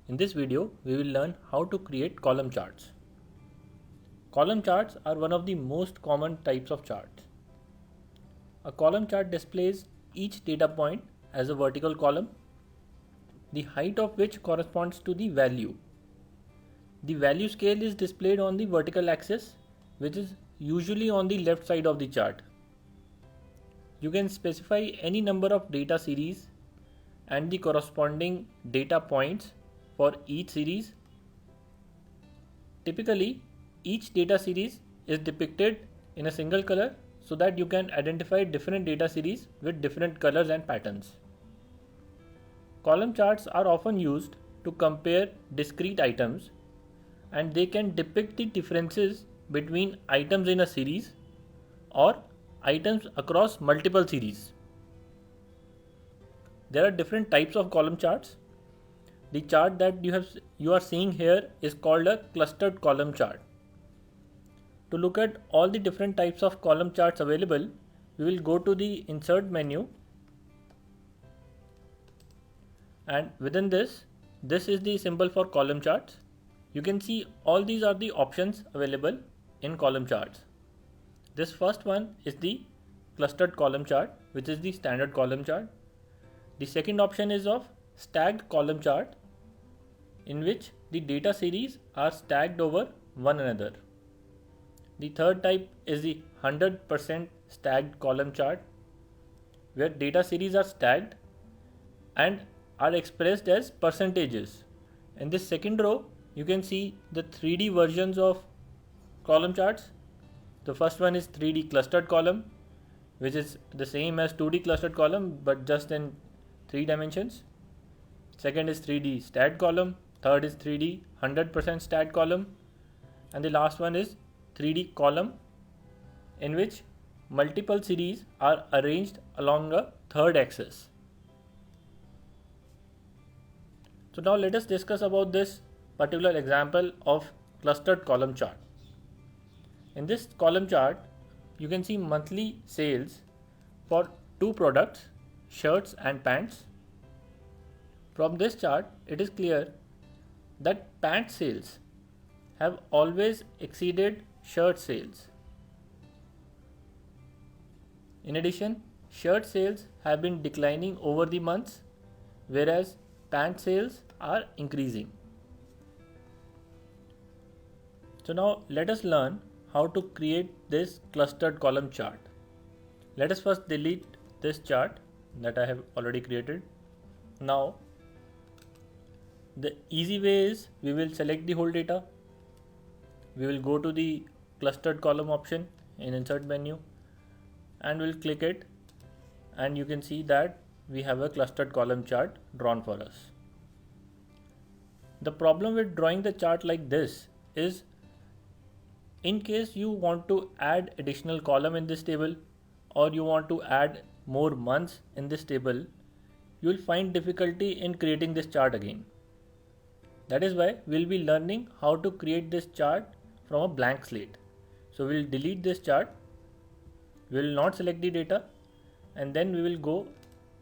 In this video, we will learn how to create column charts. Column charts are one of the most common types of charts. A column chart displays each data point as a vertical column, the height of which corresponds to the value. The value scale is displayed on the vertical axis, which is usually on the left side of the chart. You can specify any number of data series and the corresponding data points for each series. Typically, each data series is depicted in a single color so that you can identify different data series with different colors and patterns. Column charts are often used to compare discrete items, and they can depict the differences between items in a series or items across multiple series. There are different types of column charts. The chart that you are seeing here is called a clustered column chart. To look at all the different types of column charts available, we will go to the Insert menu, and within this is the symbol for column charts. You can see all these are the options available in column charts. This first one is the clustered column chart, which is the standard column chart. The second option is of stacked column chart, in which the data series are stacked over one another. The third type is the 100% stacked column chart, where data series are stacked and are expressed as percentages. In this second row, you can see the 3D versions of column charts. The first one is 3D clustered column, which is the same as 2D clustered column but just in 3 dimensions. Second is 3D stacked column. Third is 3D 100% stacked column. And the last one is 3D column, in which multiple series are arranged along a third axis. So now let us discuss about this particular example of clustered column chart. In this column chart, you can see monthly sales for two products, shirts and pants. From this chart, it is clear that pant sales have always exceeded shirt sales. In addition, shirt sales have been declining over the months, whereas pant sales are increasing. So now let us learn how to create this clustered column chart. Let us first delete this chart that I have already created. Now, the easy way is we will select the whole data. We will go to the clustered column option in Insert menu and we'll click it, and you can see that we have a clustered column chart drawn for us. The problem with drawing the chart like this is, in case you want to add additional column in this table or you want to add more months in this table, you will find difficulty in creating this chart again. That is why we will be learning how to create this chart from a blank slate. So we will delete this chart, we will not select the data, and then we will go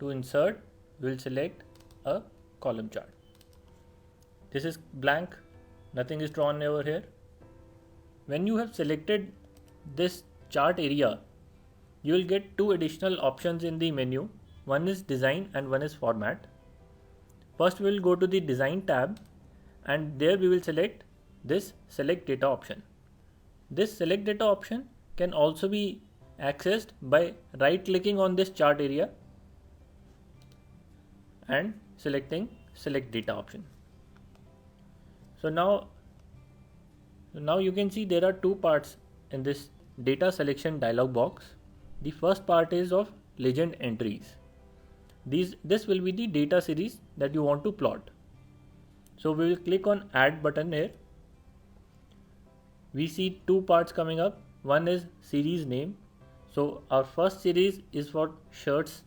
to Insert, we will select a column chart. This is blank, nothing is drawn over here. When you have selected this chart area, you will get two additional options in the menu. One is Design and one is Format. First we will go to the Design tab, and there we will select this Select Data option. This Select Data option can also be accessed by right clicking on this chart area and selecting Select Data option. So now you can see there are two parts in this data selection dialog box. The first part is of legend entries. This will be the data series that you want to plot. So we will click on Add button here. We see two parts coming up. One is series name. So our first series is for shirts.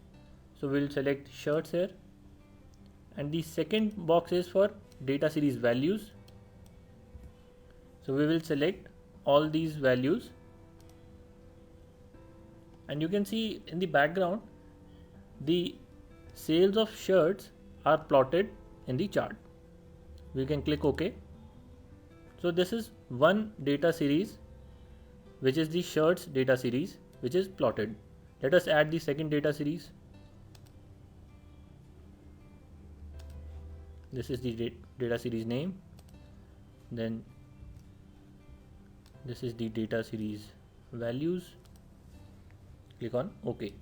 So we will select shirts here. And the second box is for data series values. So we will select all these values. And you can see in the background, the sales of shirts are plotted in the chart. we can click OK. So this is one data series, which is the shirts data series, which is plotted. Let us add the second data series. This is the data series name. Then this is the data series values. Click on OK.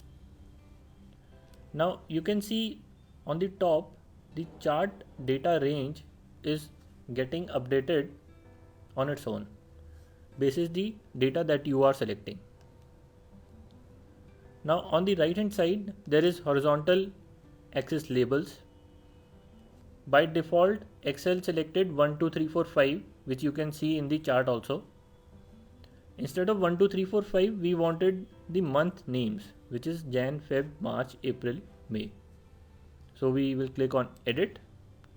Now you can see on the top the chart data range is getting updated on its own basis the data that you are selecting. Now on the right hand side there is horizontal axis labels. By default Excel selected 1 2 3 4 5, which you can see in the chart also. Instead of 1 2 3 4 5 we wanted the month names, which is Jan, Feb, March, April, May. So we will click on edit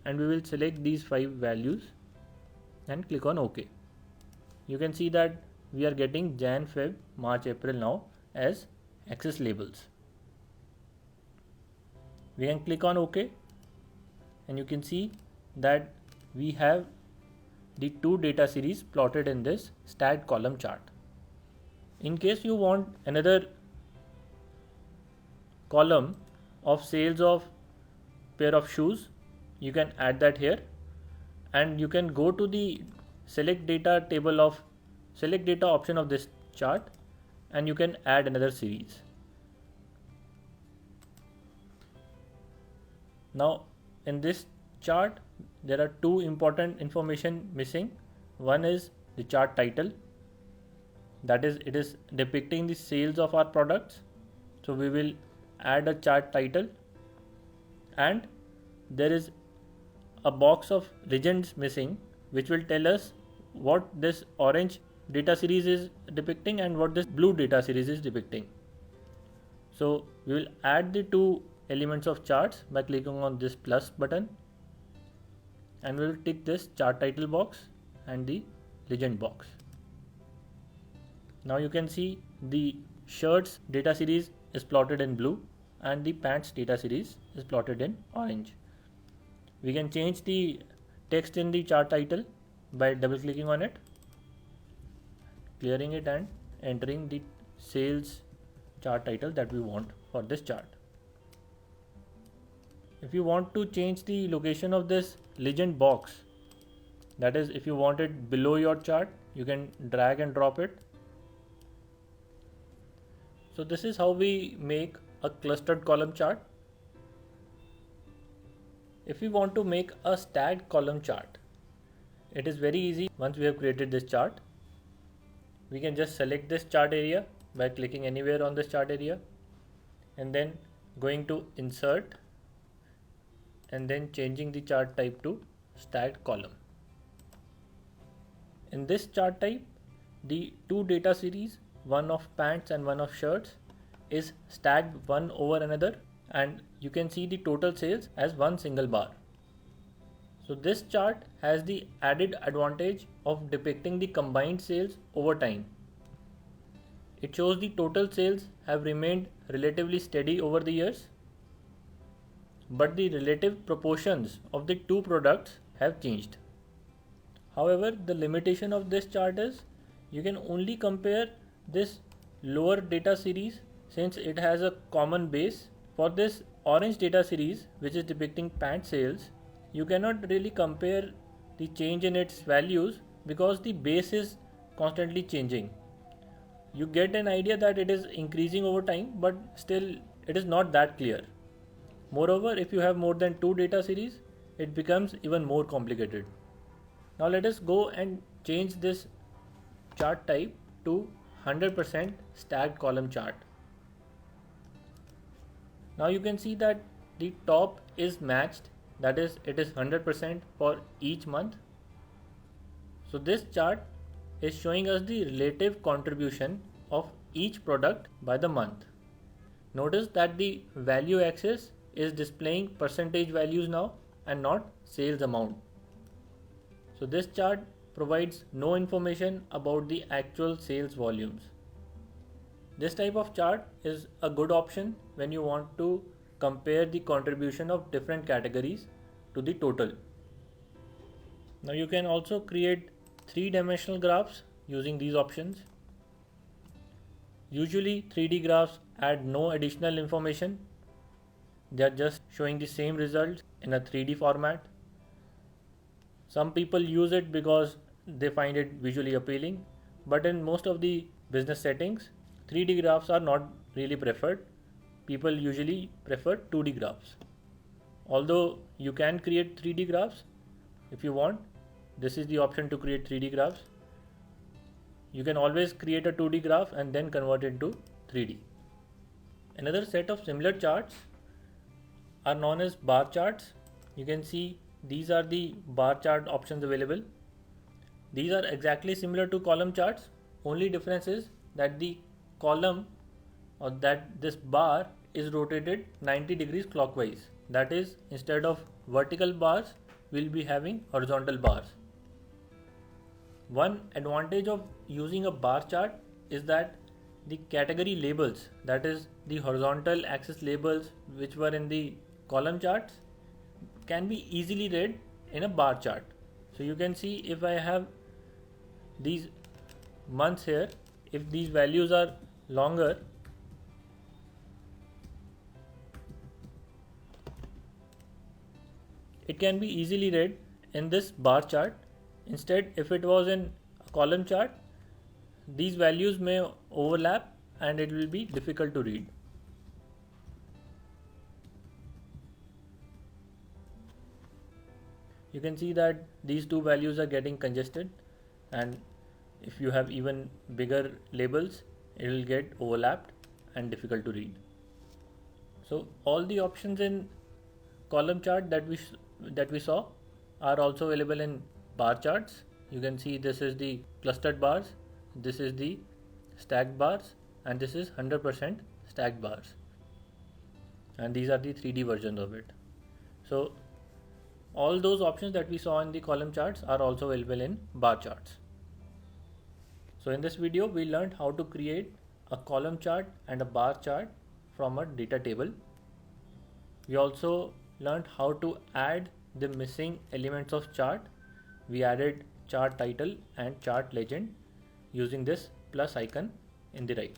and we will select these 5 values and click on OK. You can see that we are getting Jan, Feb, March, April now as axis labels. We can click on OK and you can see that we have the two data series plotted in this stacked column chart. In case you want another column of sales of pair of shoes, you can add that here, and you can go to the select data option of this chart and you can add another series. Now in this chart there are two important information missing. One is the chart title, that is it is depicting the sales of our products, so we will add a chart title, and there is a box of regions missing which will tell us what this orange data series is depicting and what this blue data series is depicting. So we will add the two elements of charts by clicking on this plus button, and we will tick this chart title box and the legend box. Now you can see the shirts data series is plotted in blue and the pants data series is plotted in orange. We can change the text in the chart title by double clicking on it, clearing it and entering the sales chart title that we want for this chart. If you want to change the location of this legend box, that is if you want it below your chart, you can drag and drop it. So this is how we make a clustered column chart. If we want to make a stacked column chart, it is very easy. Once we have created this chart, we can just select this chart area by clicking anywhere on this chart area and then going to insert and then changing the chart type to stacked column. In this chart type, the two data series, one of pants and one of shirts, is stacked one over another, and you can see the total sales as one single bar. So this chart has the added advantage of depicting the combined sales over time. It shows the total sales have remained relatively steady over the years, but the relative proportions of the two products have changed. However, the limitation of this chart is you can only compare this lower data series since it has a common base. For this orange data series, which is depicting pant sales, you cannot really compare the change in its values because the base is constantly changing. You get an idea that it is increasing over time, but still it is not that clear. Moreover, if you have more than two data series, it becomes even more complicated. Now let us go and change this chart type to 100% stacked column chart. Now you can see that the top is matched, that is it is 100% for each month. So this chart is showing us the relative contribution of each product by the month. Notice that the value axis is displaying percentage values now and not sales amount. So this chart provides no information about the actual sales volumes. This type of chart is a good option when you want to compare the contribution of different categories to the total. Now you can also create three-dimensional graphs using these options. Usually 3D graphs add no additional information. They are just showing the same results in a 3D format. Some people use it because they find it visually appealing, but in most of the business settings, 3D graphs are not really preferred. People usually prefer 2D graphs. Although you can create 3D graphs if you want, this is the option to create 3D graphs. You can always create a 2D graph and then convert it to 3D. Another set of similar charts are known as bar charts. You can see these are the bar chart options available. These are exactly similar to column charts. Only difference is that the column or that this bar is rotated 90 degrees clockwise. That is, instead of vertical bars, we'll be having horizontal bars. One advantage of using a bar chart is that the category labels, that is the horizontal axis labels which were in the column charts, can be easily read in a bar chart. So you can see if I have these months here, if these values are longer, it can be easily read in this bar chart. Instead, if it was in a column chart, these values may overlap and it will be difficult to read. You can see that these two values are getting congested, and if you have even bigger labels, it will get overlapped and difficult to read. So all the options in column chart that we saw are also available in bar charts. You can see this is the clustered bars, this is the stacked bars, and this is 100% stacked bars, and these are the 3D versions of it. So all those options that we saw in the column charts are also available in bar charts. So in this video we learned how to create a column chart and a bar chart from a data table. We also learned how to add the missing elements of chart. We added chart title and chart legend using this plus icon in the right.